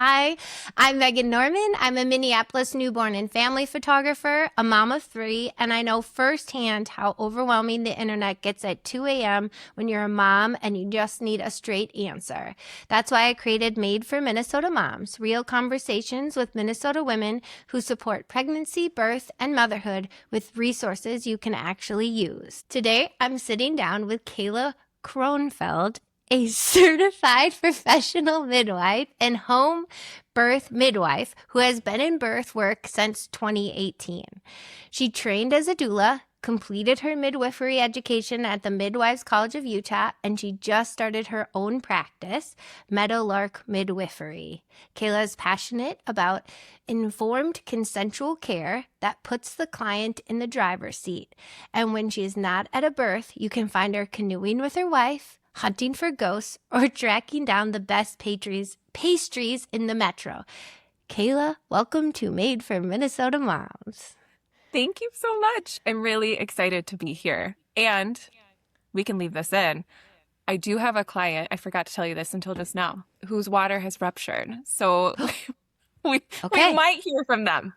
Hi, I'm Megan Norman. I'm a Minneapolis newborn and family photographer, a mom of three, and I know firsthand how overwhelming the internet gets at 2 a.m. when you're a mom and you just need a straight answer. That's why I created Made for Minnesota Moms, real conversations with Minnesota women who support pregnancy, birth, and motherhood with resources you can actually use. Today, I'm sitting down with Kayla Kronfeld, a certified professional midwife and home birth midwife who has been in birth work since 2018. She trained as a doula, completed her midwifery education at the Midwives College of Utah, and she just started her own practice, Meadowlark Midwifery. Kayla is passionate about informed consensual care that puts the client in the driver's seat. And when she is not at a birth, you can find her canoeing with her wife, hunting for ghosts, or tracking down the best pastries in the metro. Kayla, welcome to Made for Minnesota Moms. Thank you so much. I'm really excited to be here. And we can leave this in. I do have a client, I forgot to tell you this until just now, whose water has ruptured. So we might hear from them.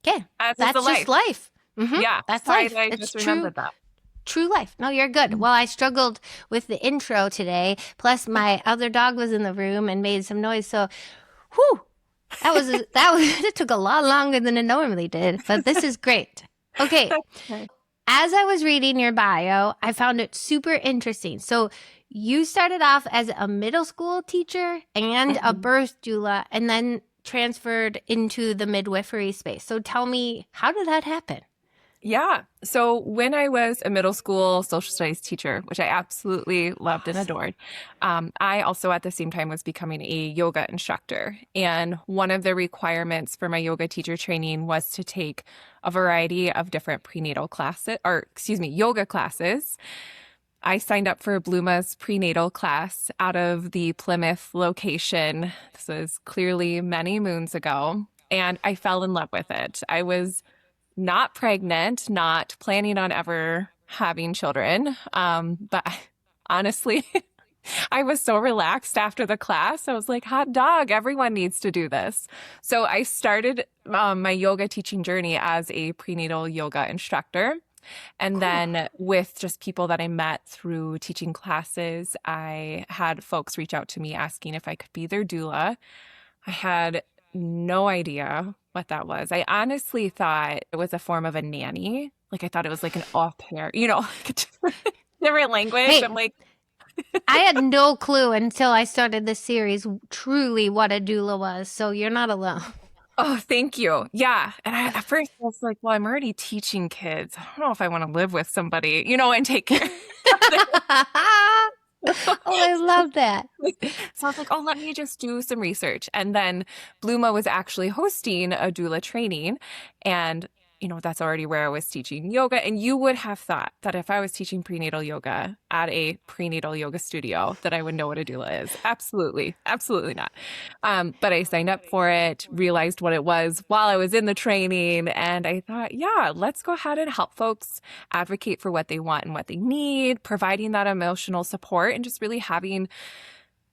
Okay. That's just life. Mm-hmm. Yeah. That's sorry life. that I It's just true. remembered that. True life. No, you're good. Well, I struggled with the intro today. Plus, my other dog was in the room and made some noise. So, whew, it took a lot longer than it normally did. But this is great. Okay. As I was reading your bio, I found it super interesting. So, you started off as a middle school teacher and a birth doula, and then transferred into the midwifery space. So, tell me, how did that happen? Yeah. So when I was a middle school social studies teacher, which I absolutely loved and adored, I also at the same time was becoming a yoga instructor. And one of the requirements for my yoga teacher training was to take a variety of different prenatal classes, yoga classes. I signed up for Blooma's prenatal class out of the Plymouth location. This was clearly many moons ago, and I fell in love with it. I was not pregnant, not planning on ever having children. But honestly, I was so relaxed after the class. I was like, hot dog, everyone needs to do this. So I started my yoga teaching journey as a prenatal yoga instructor. And then with just people that I met through teaching classes, I had folks reach out to me asking if I could be their doula. I had no idea what that was. I honestly thought it was a form of a nanny. Like I thought it was like an au pair, like a different language. Hey, I'm like, I had no clue until I started this series truly what a doula was. So you're not alone. oh, thank you. Yeah. And at first I was like, well, I'm already teaching kids. I don't know if I want to live with somebody, and take care. Oh, I love that. So I was like, oh, let me just do some research. And then Blooma was actually hosting a doula training. And, that's already where I was teaching yoga. And you would have thought that if I was teaching prenatal yoga at a prenatal yoga studio, that I would know what a doula is. Absolutely. Absolutely not. But I signed up for it, realized what it was while I was in the training. And I thought, yeah, let's go ahead and help folks advocate for what they want and what they need, providing that emotional support and just really having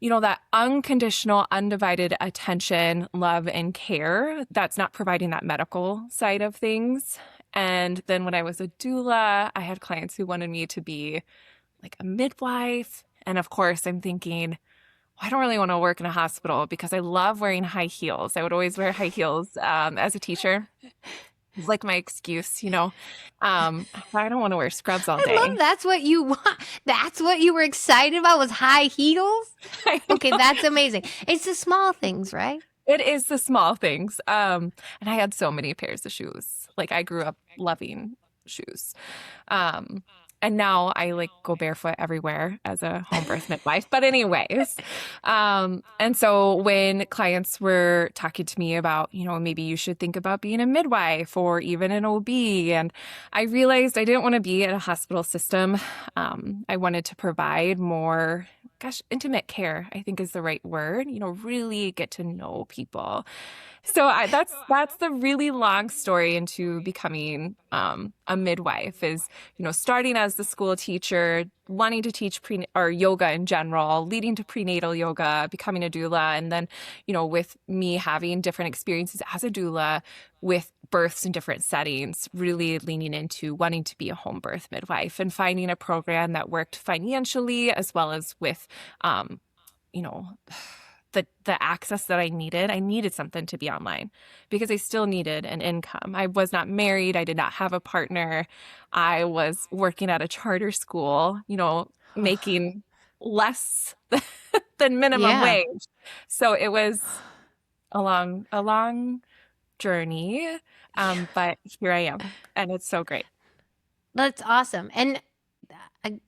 that unconditional, undivided attention, love, and care that's not providing that medical side of things. And then when I was a doula, I had clients who wanted me to be like a midwife. And of course, I'm thinking, I don't really want to work in a hospital because I love wearing high heels. I would always wear high heels as a teacher. It's like my excuse, I don't want to wear scrubs all day. I love that's what you want. That's what you were excited about was high heels? Okay, that's amazing. It's the small things, right? It is the small things. And I had so many pairs of shoes. Like I grew up loving shoes. And now I go barefoot everywhere as a home birth midwife. But anyways, and so when clients were talking to me about, maybe you should think about being a midwife or even an OB. And I realized I didn't want to be in a hospital system. I wanted to provide more, intimate care, I think is the right word, really get to know people. So that's the really long story into becoming a a midwife is, starting as the school teacher, wanting to teach or yoga in general, leading to prenatal yoga, becoming a doula. And then, with me having different experiences as a doula with births in different settings, really leaning into wanting to be a home birth midwife and finding a program that worked financially as well as with, you know, the access that I needed something to be online because I still needed an income. I was not married. I did not have a partner. I was working at a charter school, making less than minimum Yeah. wage. So it was a long journey. But here I am and it's so great. That's awesome. And I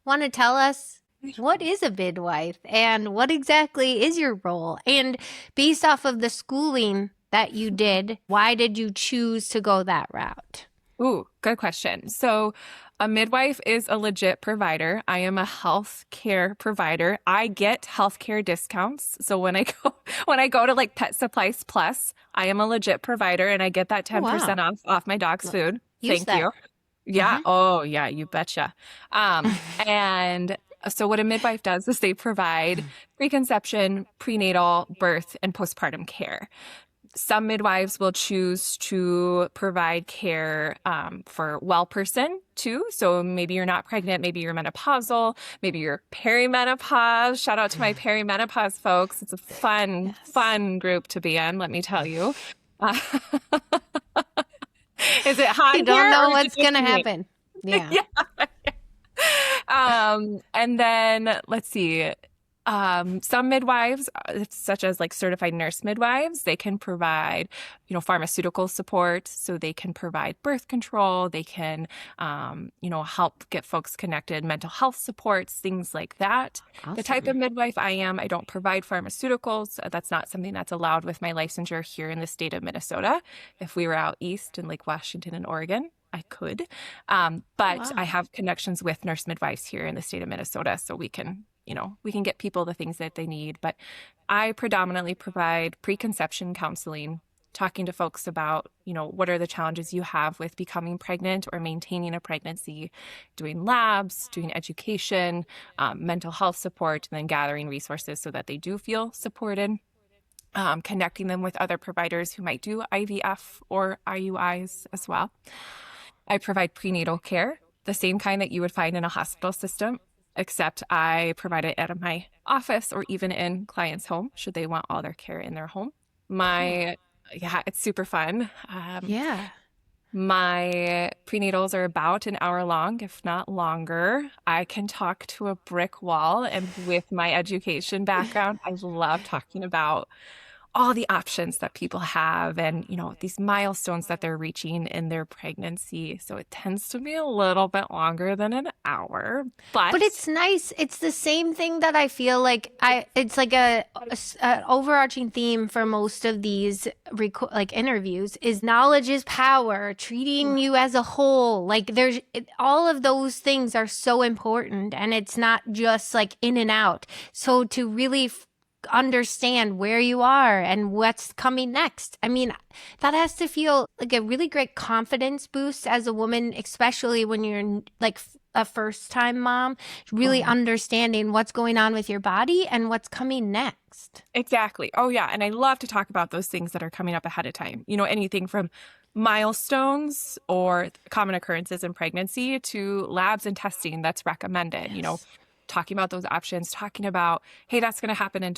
want to tell us, what is a midwife and what exactly is your role? And based off of the schooling that you did, why did you choose to go that route? Ooh, good question. So a midwife is a legit provider. I am a health care provider. I get healthcare discounts. So when I go to like Pet Supplies Plus, I am a legit provider and I get that 10% Wow. off my dog's food. Use Thank that. you. Yeah. Oh, yeah, you betcha. And so what a midwife does is they provide preconception, prenatal, birth, and postpartum care. Some midwives will choose to provide care for well person too. So maybe you're not pregnant, maybe you're menopausal, maybe you're perimenopause. Shout out to my perimenopause folks. It's a fun group to be in, let me tell you. Uh, is it hot You don't here know or is it what's just going to me? happen. Yeah. Yeah. And then let's see. Some midwives, such as like certified nurse midwives, they can provide, pharmaceutical support. So they can provide birth control. They can, help get folks connected, mental health supports, things like that. The type of Awesome. midwife I am, I don't provide pharmaceuticals. That's not something that's allowed with my licensure here in the state of Minnesota. If we were out east in like Washington and Oregon, I could. But I Wow. have connections with nurse midwives here in the state of Minnesota, so we can get people the things that they need. But I predominantly provide preconception counseling, talking to folks about, what are the challenges you have with becoming pregnant or maintaining a pregnancy, doing labs, doing education, mental health support, and then gathering resources so that they do feel supported. Connecting them with other providers who might do IVF or IUIs as well. I provide prenatal care, the same kind that you would find in a hospital system, except I provide it at my office or even in clients' home should they want all their care in their home. Cool. Yeah, it's super fun. Yeah. My prenatals are about an hour long, if not longer. I can talk to a brick wall, and with my education background, I love talking about all the options that people have and, these milestones that they're reaching in their pregnancy. So it tends to be a little bit longer than an hour, But but it's nice. It's the same thing that I feel like it's like a overarching theme for most of these like interviews is knowledge is power, treating you as a whole. Like all of those things are so important and it's not just like in and out. So to really understand where you are and what's coming next. I mean, that has to feel like a really great confidence boost as a woman, especially when you're like a first time mom, really oh, understanding what's going on with your body and what's coming next. exactly. Oh, yeah. And I love to talk about those things that are coming up ahead of time. Anything from milestones or common occurrences in pregnancy to labs and testing that's recommended, Yes. talking about those options, talking about, hey, that's going to happen in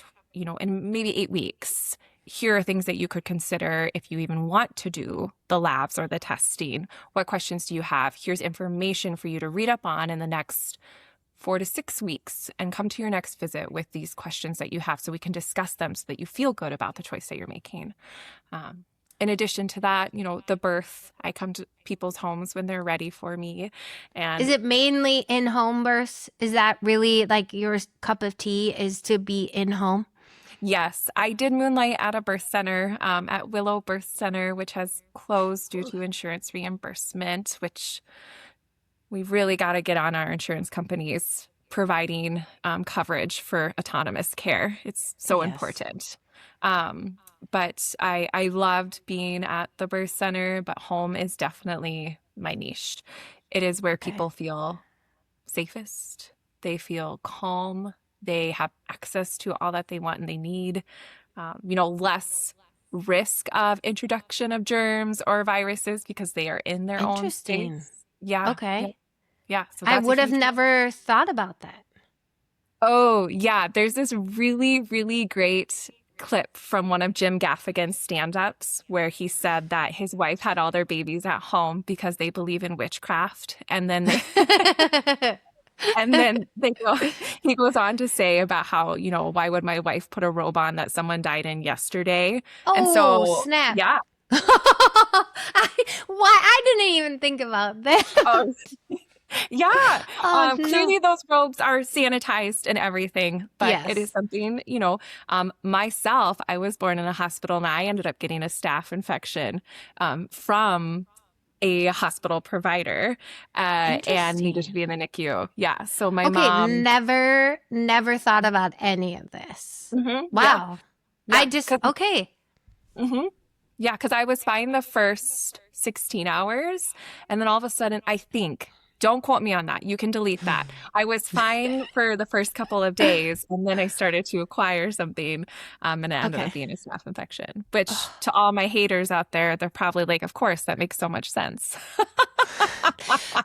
maybe 8 weeks. Here are things that you could consider if you even want to do the labs or the testing. What questions do you have? Here's information for you to read up on in the next 4 to 6 weeks and come to your next visit with these questions that you have so we can discuss them so that you feel good about the choice that you're making. In addition to that, the birth, I come to people's homes when they're ready for me. Is And it mainly in home births? Is that really like your cup of tea is to be in home? yes, I did moonlight at a birth center, at Willow Birth Center, which has closed due to insurance reimbursement, which we really got to get on our insurance companies providing coverage for autonomous care. It's so Yes. important. But I loved being at the birth center, but home is definitely my niche. It is where Okay. people feel safest. They feel calm. They have access to all that they want and they need. Less risk of introduction of germs or viruses because they are in their own Interesting. space. Yeah. Yep. Okay. Yeah. So I that's a would have huge. never thought about that. Oh, yeah. There's this really, really great clip from one of Jim Gaffigan's stand-ups where he said that his wife had all their babies at home because they believe in witchcraft. He goes on to say about how, why would my wife put a robe on that someone died in yesterday? And Oh, so, snap. yeah. I didn't even think about that. Oh, yeah. Oh, no. Clearly those robes are sanitized and everything, but it is Yes. something, myself, I was born in a hospital and I ended up getting a staph infection, from a hospital provider, and needed to Interesting. be in the NICU. Yeah. So my Okay, mom, never thought about any of this. yeah, Wow. yeah. Okay. hmm Yeah, because I was fine the first 16 hours. And then all of a sudden, I think, don't quote me on that. You can delete that. I was fine for the first couple of days. And then I started to acquire something. And it ended up Okay. being a staph infection, which to all my haters out there, they're probably like, of course, that makes so much sense.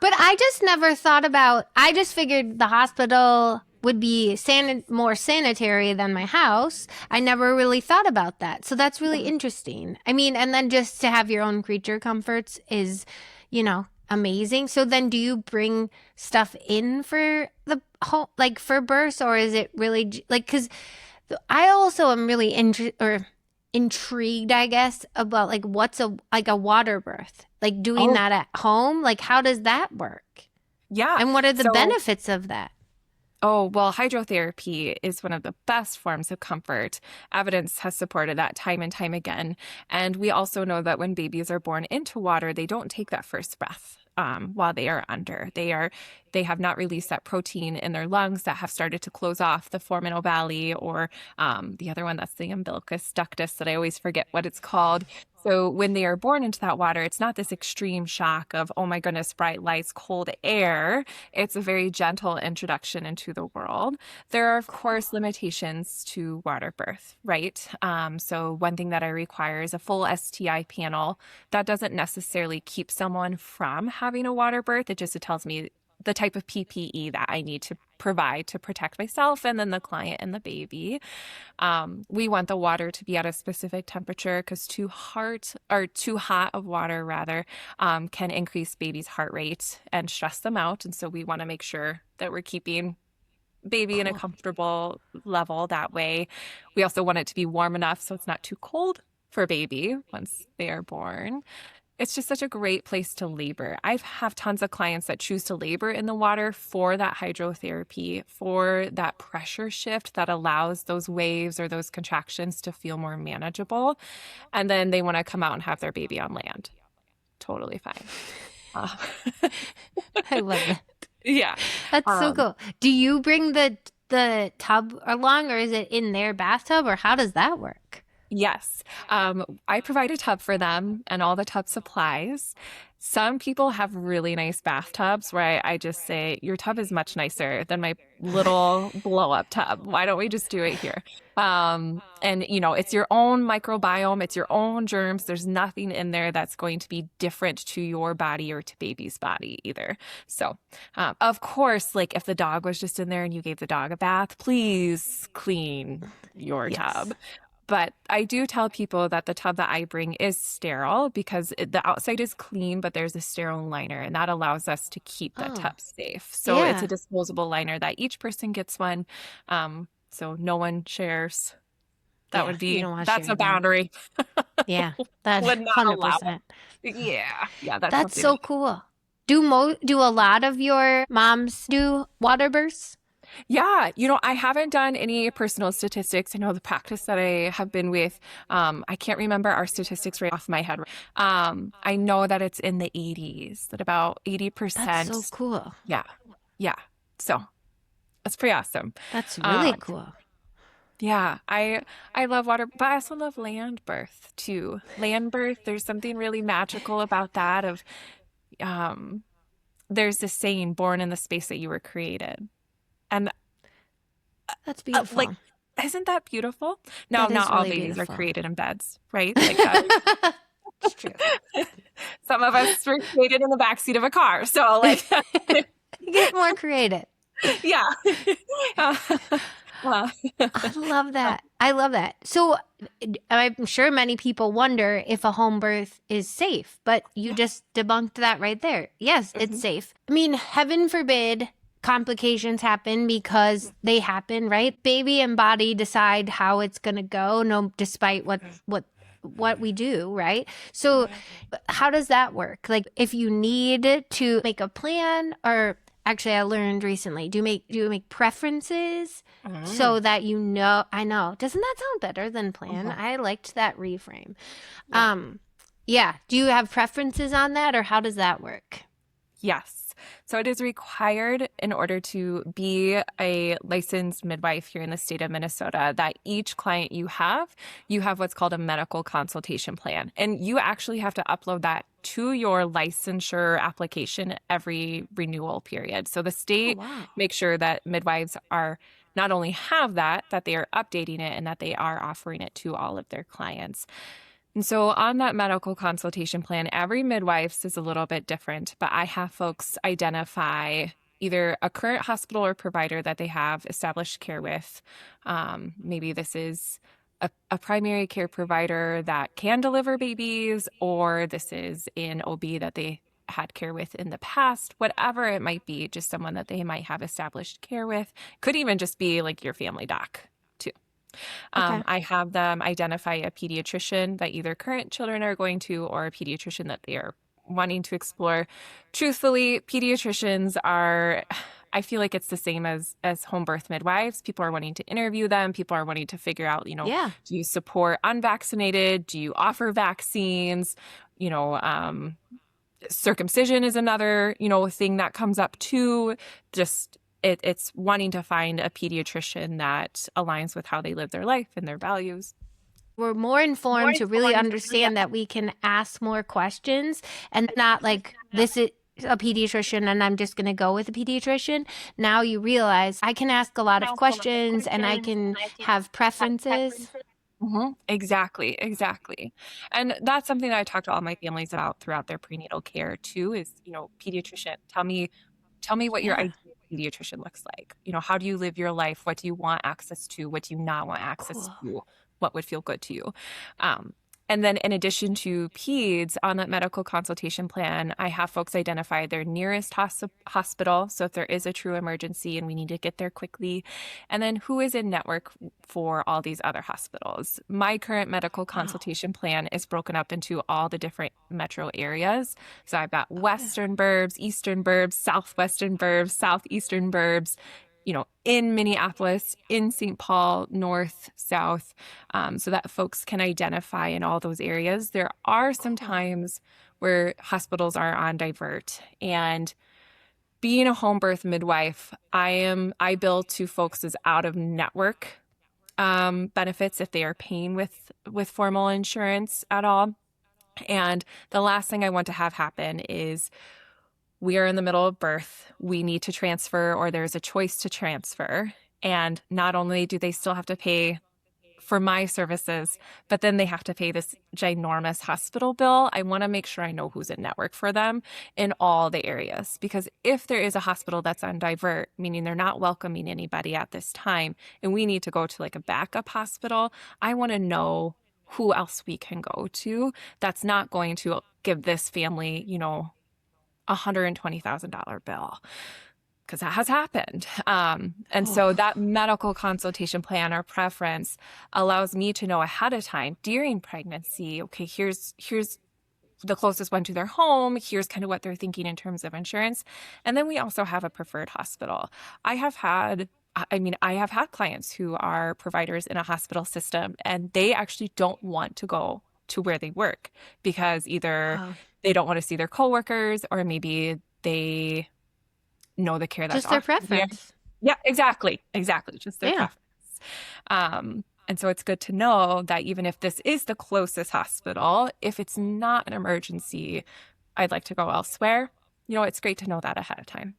But I just never thought about, I just figured the hospital would be more sanitary than my house. I never really thought about that. So that's really interesting. I mean, and then just to have your own creature comforts is, amazing. So then do you bring stuff in for the whole, like for births, or is it really like, because I also am really intrigued, I guess, about like what's a water birth, like doing Oh, that at home. Like, how does that work? yeah. And what are the So benefits of that? Oh, well, hydrotherapy is one of the best forms of comfort. Evidence has supported that time and time again. And we also know that when babies are born into water, they don't take that first breath. While they are under, they have not released that protein in their lungs that have started to close off the foraminal valley, or the other one that's the umbilicus ductus that I always forget what it's called. So when they are born into that water, it's not this extreme shock of, oh my goodness, bright lights, cold air. It's a very gentle introduction into the world. There are, of course, limitations to water birth, right? So one thing that I require is a full STI panel. That doesn't necessarily keep someone from having a water birth. It tells me the type of PPE that I need to provide to protect myself and then the client and the baby. We want the water to be at a specific temperature because too hot of water rather can increase baby's heart rate and stress them out. And so we want to make sure that we're keeping baby in a Cool. comfortable level that way. We also want it to be warm enough so it's not too cold for baby once they are born. It's just such a great place to labor. I have tons of clients that choose to labor in the water for that hydrotherapy, for that pressure shift that allows those waves or those contractions to feel more manageable. And then they want to come out and have their baby on land. Totally fine. Uh, I love it. yeah. That's so Um, cool. Do you bring the tub along, or is it in their bathtub, or how does that work? Yes. I provide a tub for them and all the tub supplies. Some people have really nice bathtubs where I just say, your tub is much nicer than my little blow up tub. Why don't we just do it here? And it's your own microbiome, it's your own germs. There's nothing in there that's going to be different to your body or to baby's body either. So, of course, like if the dog was just in there and you gave the dog a bath, please clean your Yes. tub. But I do tell people that the tub that I bring is sterile because the outside is clean, but there's a sterile liner, and that allows us to keep that Oh, tub safe. So it's a yeah. disposable liner that each person gets one. So no one shares. Yeah. You don't want to That's share a that. boundary. Yeah. That Would not allow 100%. it. Yeah. Yeah, that's That's something. so cool. Do a lot of your moms do water births? Yeah, I haven't done any personal statistics. I know the practice that I have been with, I can't remember our statistics right off my head. I know that it's in the 80s, that about That's so 80%. cool. Yeah, yeah. So that's pretty awesome. That's really Um, cool. yeah, I love water, but I also love land birth too. Land birth, there's something really magical about that. there's this saying, born in the space that you were created. And That's beautiful. like, isn't that beautiful? Now, That is not all really babies are beautiful. created in beds, right? Like that. It's true. Some of us were created in the backseat of a car. So like, Get more creative. yeah. I love that. I love that. So I'm sure many people wonder if a home birth is safe, but you just debunked that right there. Yes, it's safe. I mean, heaven forbid complications happen because they happen, right? Baby and body decide how it's going to go, no, despite what we do, right? So how does that work? Like if you need to make a plan, or actually I learned recently, do you make preferences so that you know? I know. Doesn't that sound better than plan? I liked that reframe. Yeah. Do you have preferences on that, or how does that work? Yes. So it is required in order to be a licensed midwife here in the state of Minnesota that each client you have what's called a medical consultation plan. And you actually have to upload that to your licensure application every renewal period. So the state makes sure that midwives are not only have that they are updating it and that they are offering it to all of their clients. And so on that medical consultation plan, every midwife's is a little bit different, but I have folks identify either a current hospital or provider that they have established care with. Maybe this is a primary care provider that can deliver babies, or this is an OB that they had care with in the past, whatever it might be, just someone that they might have established care with. Could even just be like your family doc. I have them identify a pediatrician that either current children are going to or a pediatrician that they are wanting to explore. Truthfully, pediatricians are, I feel like it's the same as home birth midwives. People are wanting to interview them. People are wanting to figure out, do you support unvaccinated? Do you offer vaccines? Circumcision is another, thing that comes up too. Just it's wanting to find a pediatrician that aligns with how they live their life and their values. We're more informed to really understand that we can ask more questions and not like this is a pediatrician and I'm just going to go with a pediatrician. Now you realize I can ask a lot of questions and I can have preferences. Exactly. And that's something that I talk to all my families about throughout their prenatal care too, is, pediatrician, tell me what your ideal pediatrician looks like. How do you live your life? What do you want access to? What do you not want access to? What would feel good to you? And then in addition to peds on that medical consultation plan, I have folks identify their nearest hospital. So if there is a true emergency and we need to get there quickly, and then who is in network for all these other hospitals. My current medical consultation plan is broken up into all the different metro areas. So I've got Western burbs, Eastern burbs, Southwestern burbs, Southeastern burbs, in Minneapolis, in St. Paul, north, south, so that folks can identify in all those areas. There are some times where hospitals are on divert, and being a home birth midwife, I bill to folks as out of network benefits if they are paying with formal insurance at all. And the last thing I want to have happen is we are in the middle of birth, we need to transfer, or there's a choice to transfer. And not only do they still have to pay for my services, but then they have to pay this ginormous hospital bill. I want to make sure I know who's in network for them in all the areas. Because if there is a hospital that's on divert, meaning they're not welcoming anybody at this time, and we need to go to like a backup hospital, I want to know who else we can go to that's not going to give this family, $120,000 bill, because that has happened. And so that medical consultation plan or preference allows me to know ahead of time during pregnancy, okay, here's the closest one to their home. Here's kind of what they're thinking in terms of insurance. And then we also have a preferred hospital. I have had clients who are providers in a hospital system, and they actually don't want to go to where they work because either they don't want to see their coworkers, or maybe they know the care that's just their preference. Yeah, exactly. Just their preference. And so it's good to know that even if this is the closest hospital, if it's not an emergency, I'd like to go elsewhere. it's great to know that ahead of time.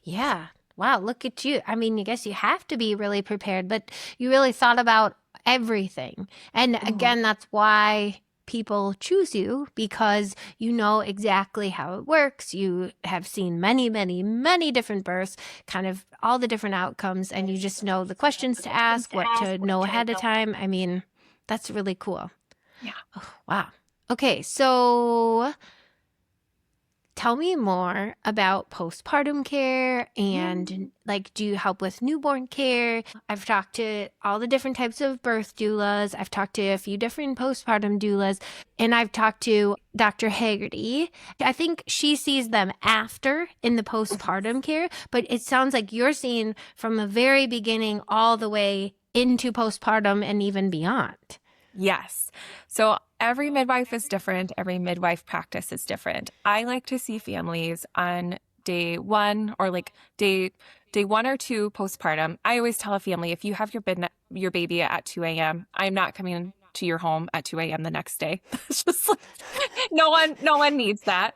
Yeah. Wow, look at you. I mean, I guess you have to be really prepared, but you really thought about everything. And Mhm. again, that's why people choose you, because you know exactly how it works. You have seen many, many, many different births, kind of all the different outcomes, and you just know the questions to ask, what to know ahead of time. I mean, that's really cool. Yeah. Oh, wow. Okay, so tell me more about postpartum care and like, do you help with newborn care? I've talked to all the different types of birth doulas. I've talked to a few different postpartum doulas, and I've talked to Dr. Haggerty. I think she sees them after in the postpartum care, but it sounds like you're seeing from the very beginning all the way into postpartum and even beyond. Yes. So every midwife is different. Every midwife practice is different. I like to see families on day one or like day 1 or 2 postpartum. I always tell a family, if you have your baby at 2 a.m., I'm not coming to your home at 2 a.m. the next day. It's just like, no one needs that.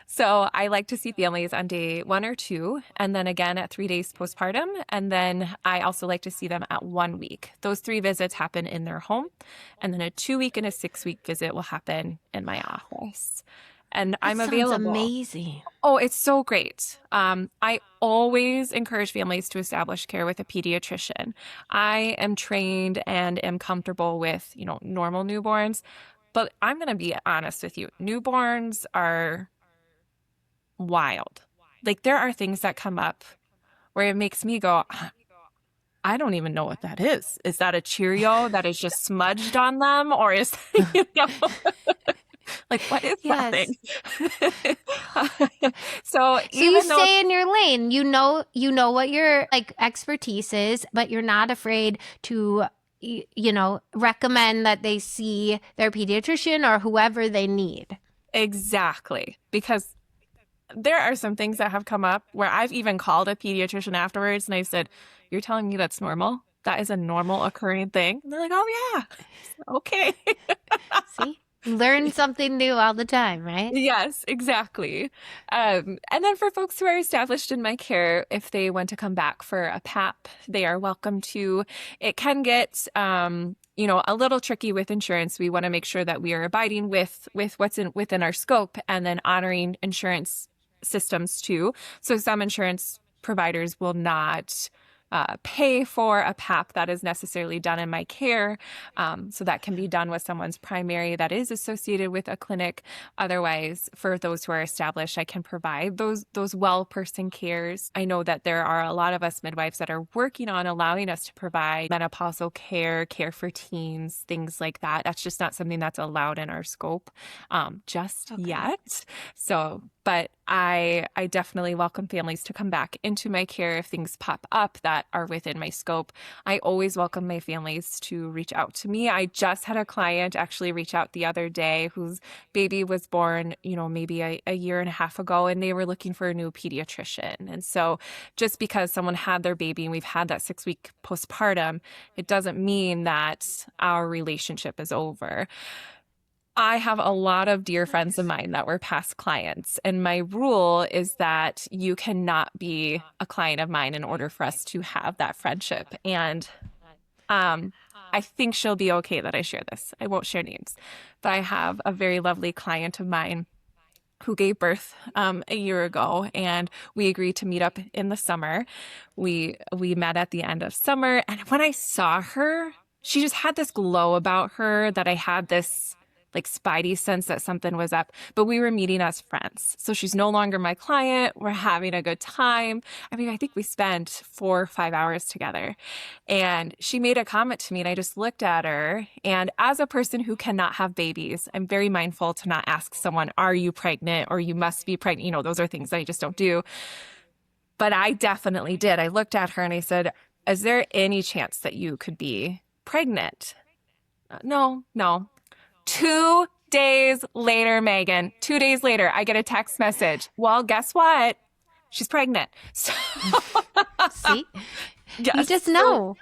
So I like to see families on day 1 or 2, and then again at 3 days postpartum. And then I also like to see them at 1 week. Those 3 visits happen in their home. And then a 2 week and a 6 week visit will happen in my office. And That I'm sounds available. amazing. Oh, it's so great. I always encourage families to establish care with a pediatrician. I am trained and am comfortable with, normal newborns, but I'm going to be honest with you. Newborns are wild. Like there are things that come up where it makes me go, I don't even know what that is. Is that a Cheerio that is just smudged on them? Or is, like, what is that Yes. thing? So So you even though, stay in your lane. You know what your like expertise is, but you're not afraid to recommend that they see their pediatrician or whoever they need. exactly, because there are some things that have come up where I've even called a pediatrician afterwards and I said, "You're telling me that's normal? That is a normal occurring thing?" And they're like, "Oh, yeah." Okay. See? Learn something new all the time, right? Yes, exactly. And then for folks who are established in my care, if they want to come back for a PAP, they are welcome to. It can get, a little tricky with insurance. We want to make sure that we are abiding with what's within our scope and then honoring insurance systems too. So some insurance providers will not pay for a PAP that is necessarily done in my care. So that can be done with someone's primary that is associated with a clinic. Otherwise, for those who are established, I can provide those well person cares. I know that there are a lot of us midwives that are working on allowing us to provide menopausal care for teens, things like that. That's just not something that's allowed in our scope just Okay. yet. So, but I definitely welcome families to come back into my care if things pop up that are within my scope. I always welcome my families to reach out to me. I just had a client actually reach out the other day whose baby was born, maybe a year and a half ago, and they were looking for a new pediatrician. And so just because someone had their baby and we've had that 6 week postpartum, it doesn't mean that our relationship is over. I have a lot of dear friends of mine that were past clients, and my rule is that you cannot be a client of mine in order for us to have that friendship. And um, I think she'll be okay that I share this. I won't share names, but I have a very lovely client of mine who gave birth a year ago, and we agreed to meet up in the summer. We met at the end of summer, and when I saw her, she just had this glow about her that I had this like spidey sense that something was up, but we were meeting as friends. So she's no longer my client. We're having a good time. I mean, I think we spent 4 or 5 hours together, and she made a comment to me and I just looked at her. And as a person who cannot have babies, I'm very mindful to not ask someone, "Are you pregnant?" or "You must be pregnant." Those are things that I just don't do. But I definitely did. I looked at her and I said, "Is there any chance that you could be pregnant?" No, no. 2 days later, Megan, 2 days later, I get a text message. "Well, guess what? She's pregnant." So, See? You yes. just So, know.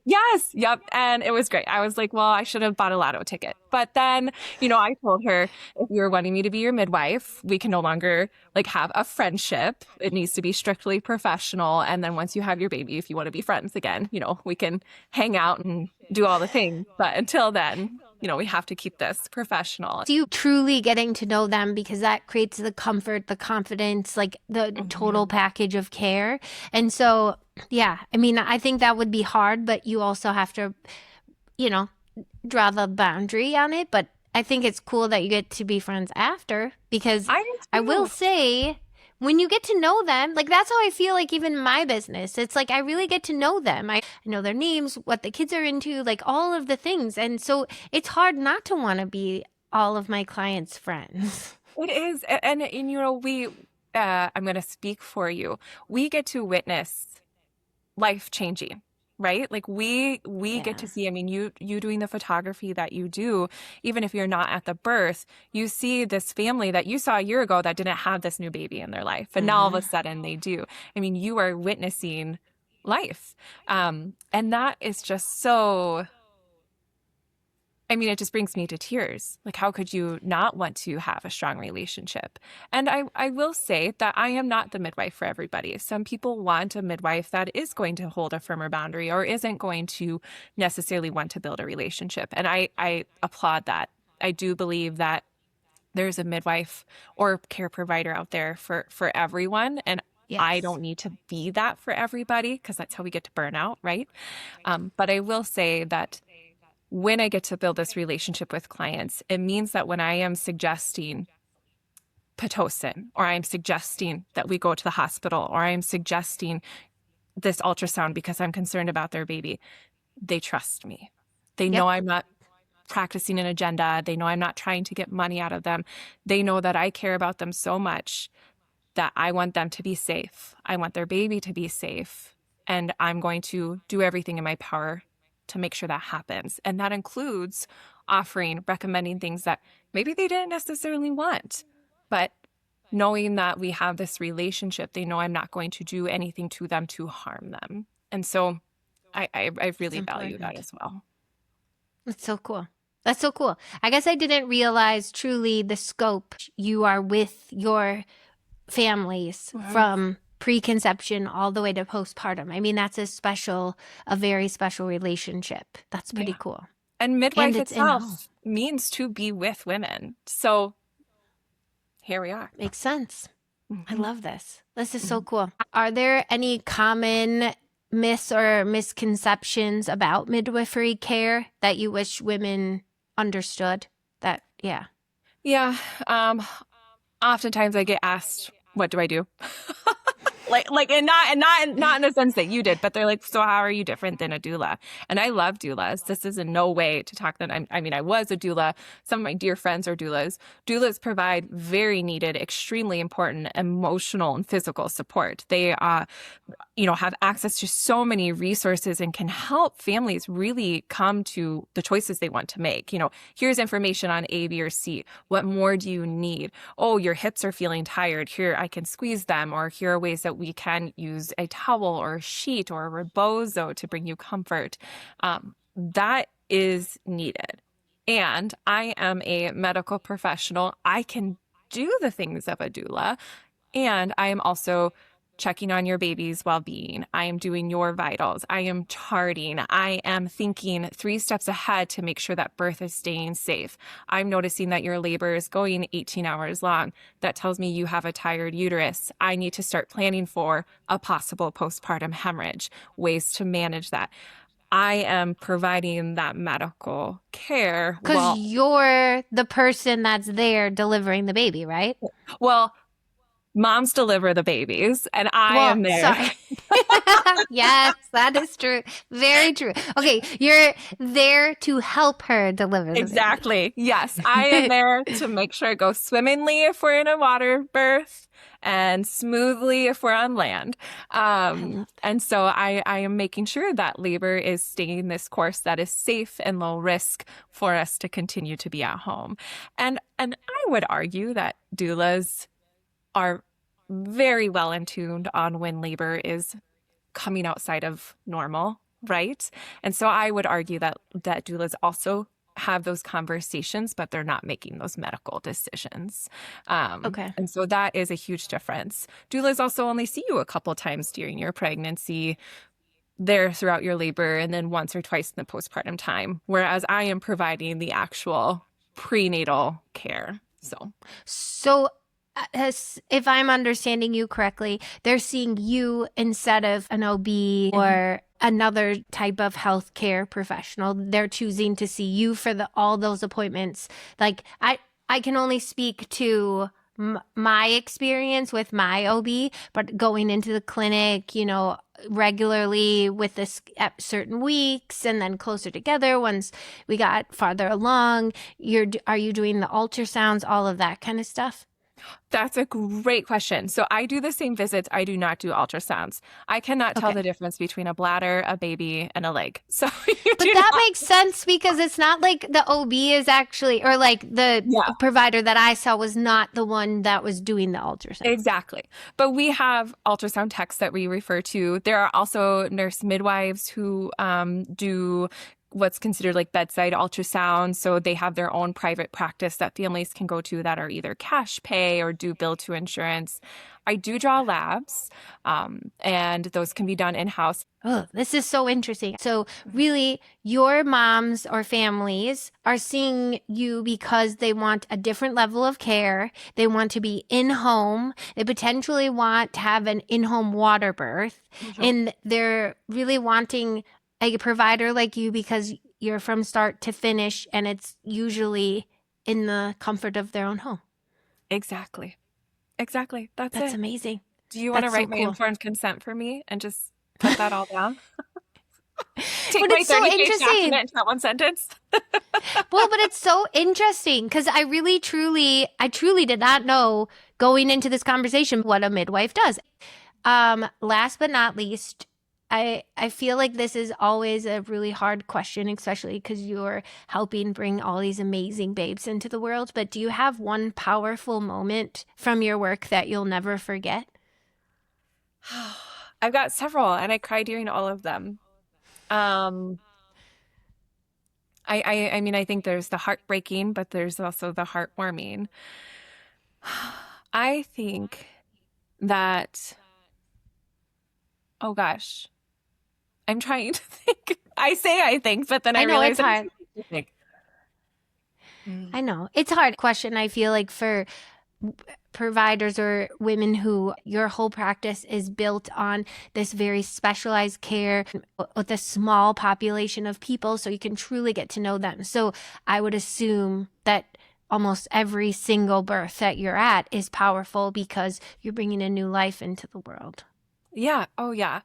Yes, yep. And it was great. I was like, well, I should have bought a lotto ticket. But then, I told her, if you're wanting me to be your midwife, we can no longer like have a friendship. It needs to be strictly professional. And then once you have your baby, if you want to be friends again, we can hang out and do all the things. But until then, we have to keep this professional. You truly getting to know them, because that creates the comfort, the confidence, like the total package of care. And so, yeah, I mean, I think that would be hard, but you also have to, draw the boundary on it. But I think it's cool that you get to be friends after, because I will say, when you get to know them, like that's how I feel like even my business. It's like I really get to know them. I know their names, what the kids are into, like all of the things. And so it's hard not to want to be all of my clients' friends. It is. And I'm going to speak for you. We get to witness life changing, right? Like we get to see, I mean, you doing the photography that you do, even if you're not at the birth, you see this family that you saw a year ago that didn't have this new baby in their life. And now all of a sudden they do. I mean, you are witnessing life. And that is just so, I mean, it just brings me to tears. Like, how could you not want to have a strong relationship? And I will say that I am not the midwife for everybody. Some people want a midwife that is going to hold a firmer boundary or isn't going to necessarily want to build a relationship. And I applaud that. I do believe that there's a midwife or care provider out there for everyone. And Yes. I don't need to be that for everybody, because that's how we get to burnout, right? But I will say that when I get to build this relationship with clients, it means that when I am suggesting Pitocin, or I'm suggesting that we go to the hospital, or I'm suggesting this ultrasound because I'm concerned about their baby, they trust me. They know I'm not practicing an agenda. They know I'm not trying to get money out of them. They know that I care about them so much that I want them to be safe. I want their baby to be safe. And I'm going to do everything in my power to make sure that happens. And that includes recommending things that maybe they didn't necessarily want, but knowing that we have this relationship, they know I'm not going to do anything to them to harm them. And so I really value that as well. That's so cool. That's so cool. I guess I didn't realize truly the scope. You are with your families from preconception all the way to postpartum. I mean, that's a very special relationship. That's pretty cool. And midwife itself means to be with women. So here we are. Makes sense. I love this. This is so cool. Are there any common myths or misconceptions about midwifery care that you wish women understood? Yeah. Oftentimes I get asked, what do I do? and not in the sense that you did, but they're like, so how are you different than a doula? And I love doulas. This is in no way to talk them. I mean, I was a doula. Some of my dear friends are doulas. Doulas provide very needed, extremely important emotional and physical support. They, have access to so many resources and can help families really come to the choices they want to make. Here's information on A, B, or C. What more do you need? Oh, your hips are feeling tired. Here, I can squeeze them. Or here are ways that we can use a towel or a sheet or a rebozo to bring you comfort. That is needed. And I am a medical professional. I can do the things of a doula. And I am also checking on your baby's well-being. I am doing your vitals. I am charting. I am thinking 3 steps ahead to make sure that birth is staying safe. I'm noticing that your labor is going 18 hours long. That tells me you have a tired uterus. I need to start planning for a possible postpartum hemorrhage, ways to manage that. I am providing that medical care. Because you're the person that's there delivering the baby, right? Well, moms deliver the babies, and I am there. Sorry. Yes, that is true. Very true. Okay, you're there to help her deliver the Exactly. Baby. Yes, I am there to make sure it goes swimmingly if we're in a water birth and smoothly if we're on land. And so I am making sure that labor is staying this course that is safe and low risk for us to continue to be at home. And I would argue that doulas are very well in tuned on when labor is coming outside of normal right? And so I would argue that doulas also have those conversations, but they're not making those medical decisions. Okay. And so that is a huge difference. Doulas also only see you a couple times during your pregnancy, there throughout your labor, and then once or twice in the postpartum time, whereas I am providing the actual prenatal care. So, if I'm understanding you correctly, they're seeing you instead of an OB or another type of healthcare professional. They're choosing to see you for all those appointments. Like I can only speak to my experience with my OB, but going into the clinic, regularly with this at certain weeks and then closer together once we got farther along, are you doing the ultrasounds, all of that kind of stuff? That's a great question. So I do the same visits. I do not do ultrasounds. I cannot tell the difference between a bladder, a baby, and a leg. So but that makes sense because it's not like the OB is actually, or like the provider that I saw was not the one that was doing the ultrasound. Exactly. But we have ultrasound techs that we refer to. There are also nurse midwives who do what's considered like bedside ultrasound. So they have their own private practice that families can go to that are either cash pay or do bill to insurance. I do draw labs, and those can be done in-house. Oh, this is so interesting. So really, your moms or families are seeing you because they want a different level of care. They want to be in-home. They potentially want to have an in-home water birth. And they're really wanting a provider like you because you're from start to finish, and it's usually in the comfort of their own home. Exactly. That's it. That's amazing. Do you want to write my informed consent for me and just put that all down? Take but my it's so 30-page interesting. document into that one sentence. Well, but it's so interesting because I truly did not know going into this conversation what a midwife does. Last but not least, I feel like this is always a really hard question, especially because you're helping bring all these amazing babes into the world. But do you have one powerful moment from your work that you'll never forget? I've got several, and I cry during all of them. I mean, I think there's the heartbreaking, but there's also the heartwarming. I think that, oh gosh, I'm trying to think. I think, but then I know realize it's hard. I know it's a hard question. I feel like for providers or women who your whole practice is built on this very specialized care with a small population of people, so you can truly get to know them. So I would assume that almost every single birth that you're at is powerful because you're bringing a new life into the world. Yeah. Oh, yeah.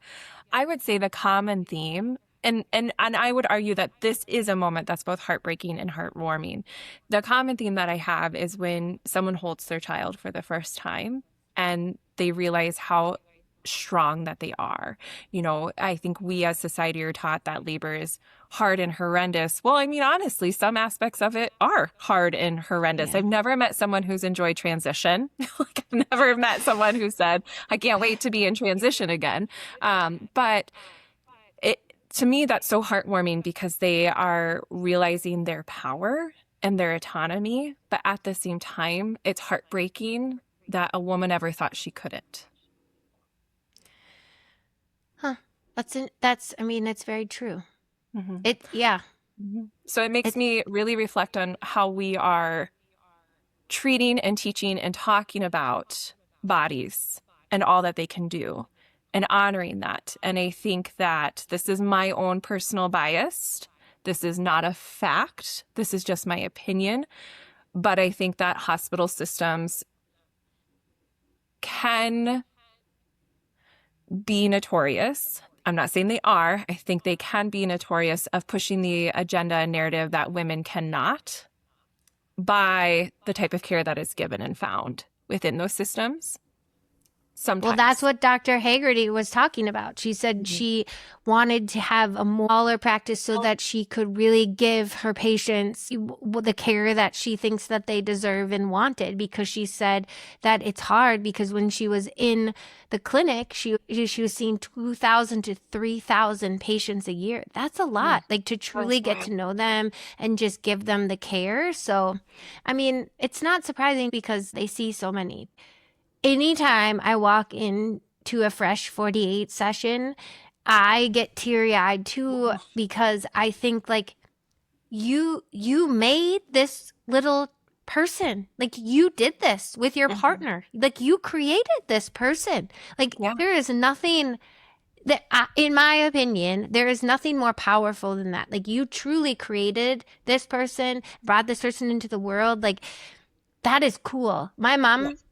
I would say the common theme, and I would argue that this is a moment that's both heartbreaking and heartwarming. The common theme that I have is when someone holds their child for the first time and they realize how strong that they are. I think we as society are taught that labor is hard and horrendous. Well, I mean, honestly, some aspects of it are hard and horrendous. Yeah. I've never met someone who's enjoyed transition. Like, I've never met someone who said, I can't wait to be in transition again. But to me, that's so heartwarming because they are realizing their power and their autonomy. But at the same time, it's heartbreaking that a woman ever thought she couldn't. Huh. I mean, it's very true. Mm-hmm. Yeah. Mm-hmm. So it makes me really reflect on how we are treating and teaching and talking about bodies and all that they can do and honoring that. And I think that this is my own personal bias. This is not a fact. This is just my opinion. But I think that hospital systems can be notorious. I'm not saying they are. I think they can be notorious of pushing the agenda and narrative that women cannot by the type of care that is given and found within those systems. Well, that's sometimes. what Dr. Haggerty was talking about. She said Mhm. she wanted to have a smaller practice so that she could really give her patients the care that she thinks that they deserve and wanted, because she said that it's hard because when she was in the clinic, she was seeing 2,000 to 3,000 patients a year. That's a Mm, lot, like to that's truly get wild. to know them and just give them the care. So, I mean, it's not surprising because they see so many. Anytime I walk into a fresh 48 session, I get teary-eyed too, because I think like you made this little person. Like you did this with your Mhm. partner. Like you created this person. Like Yeah. there is nothing that in my opinion, there is nothing more powerful than that. Like you truly created this person, brought this person into the world. Like that is cool. My mom Yes.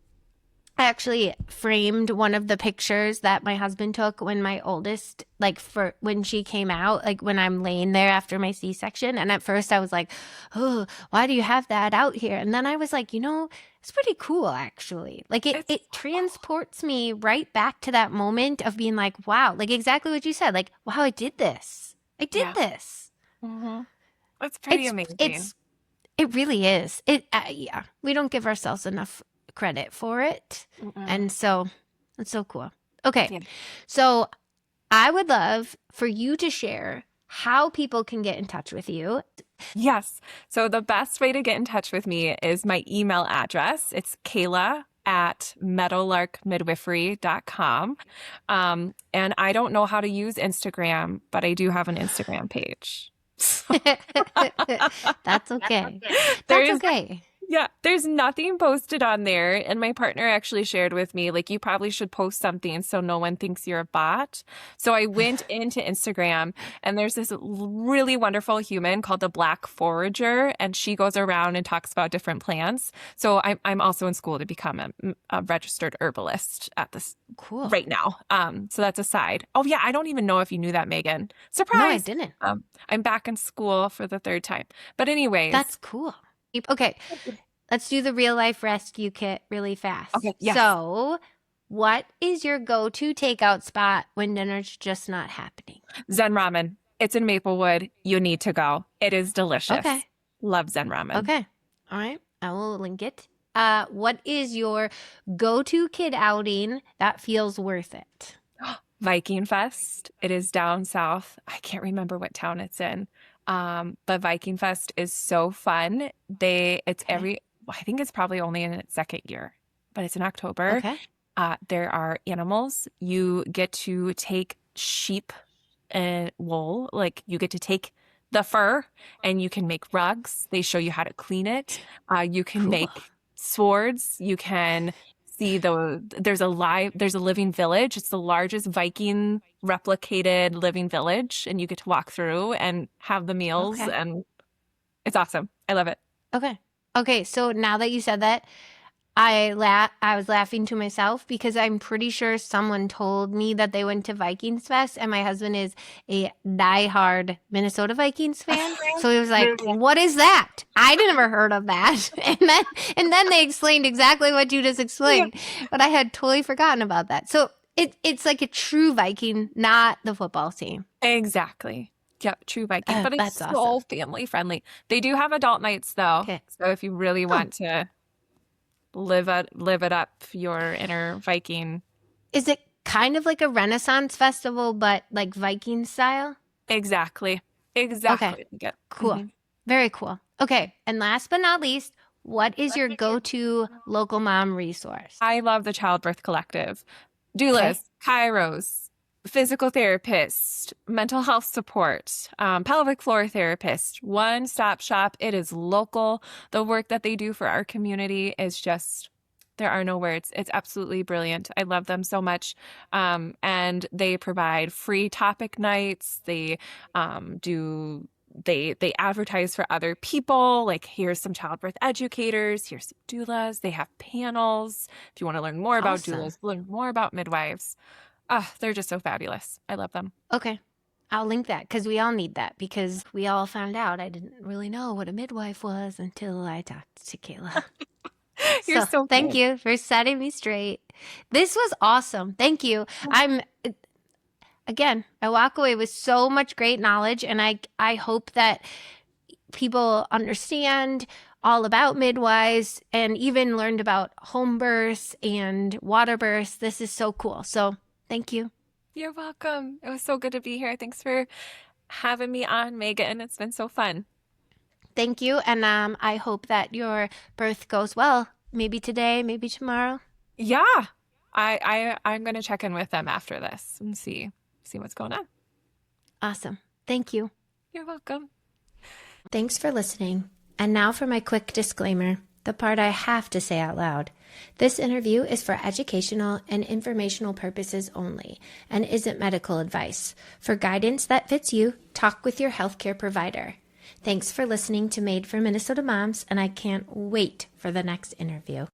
actually framed one of the pictures that my husband took when my oldest, like for when she came out, like when I'm laying there after my C-section. And at first I was like, oh, why do you have that out here? And then I was like, it's pretty cool actually. Like it, It's it transports me right back to that moment of being like, wow, like exactly what you said. Like, wow, I did this. I did yeah. this. Hmm. It's pretty It's, amazing. it's, it really is. Yeah, we don't give ourselves enough credit for it. Mm-mm. And so it's so cool. Okay. Yeah. So I would love for you to share how people can get in touch with you. Yes. So the best way to get in touch with me is my email address. It's Kayla at meadowlarkmidwifery.com. And I don't know how to use Instagram, but I do have an Instagram page. That's okay. That's There's okay. Yeah, there's nothing posted on there. And my partner actually shared with me, like, you probably should post something so no one thinks you're a bot. So I went into Instagram and there's this really wonderful human called the Black Forager, and she goes around and talks about different plants. So I'm also in school to become a registered herbalist at this Cool. right now. So that's a side. Oh yeah, I don't even know if you knew that, Megan. No, I Surprise! didn't. I'm back in school for the third time. But That's anyways, cool. Okay. Let's do the real life rescue kit really fast. okay, yes. So, what is your go to takeout spot when dinner's just not happening? Zen ramen. It's in Maplewood. You need to go. It is delicious. Okay. Love Zen ramen. Okay. All right. I will link it. What is your go-to kid outing that feels worth it? Viking Fest. It is down south. I can't remember what town it's in. But Viking Fest is so fun. It's Okay. I think it's probably only in its second year, but it's in October. Okay. There are animals. You get to take sheep and wool. Like you get to take the fur and you can make rugs. They show you how to clean it. You can Cool. make swords. You can see there's a living village. It's the largest Viking replicated living village, and you get to walk through and have the meals, Okay. and it's awesome. I love it. Okay. Okay. So now that you said that, I was laughing to myself because I'm pretty sure someone told me that they went to Vikings Fest, and my husband is a diehard Minnesota Vikings fan. So he was like, "What is that? I never heard of that." And then they explained exactly what you just Yeah, explained, but I had totally forgotten about that. So it's like a true Viking, not the football team. exactly. Yep, true Viking, but That's it's so awesome. family friendly. They do have adult nights though. Okay. So if you really Oh, want to live it up, your inner Viking. is it kind of like a Renaissance festival, but like Viking style? Exactly. Okay. Exactly. Yeah. Cool. Hmm. Very cool. Okay. And last but not least, what is your go to local mom resource? I love the Childbirth Collective. Okay. Doulas, chiros, physical therapist, mental health support, pelvic floor therapist, one stop shop. It is local. The work that they do for our community is just, there are no words. It's absolutely brilliant. I love them so much. And they provide free topic nights. They advertise for other people. Like, here's some childbirth educators, here's some doulas. They have panels. If you want to learn more about Awesome. doulas, learn more about midwives. Ah, they're just so fabulous. I love them. Okay. I'll link that because we all need that because we all found out I didn't really know what a midwife was until I talked to Kayla. You're so Thank cool. you for setting me straight. This was awesome. Thank you. Again, I walk away with so much great knowledge, and I hope that people understand all about midwives and even learned about home births and water births. This is so cool. So thank you. You're welcome. It was so good to be here. Thanks for having me on, Megan. It's been so fun. Thank you. And I hope that your birth goes well. Maybe today, maybe tomorrow. Yeah. I'm gonna check in with them after this and see what's going on. Awesome. Thank you. You're welcome. Thanks for listening. And now for my quick disclaimer, the part I have to say out loud. This interview is for educational and informational purposes only and isn't medical advice. For guidance that fits you, talk with your healthcare provider. Thanks for listening to Made for Minnesota Moms, and I can't wait for the next interview.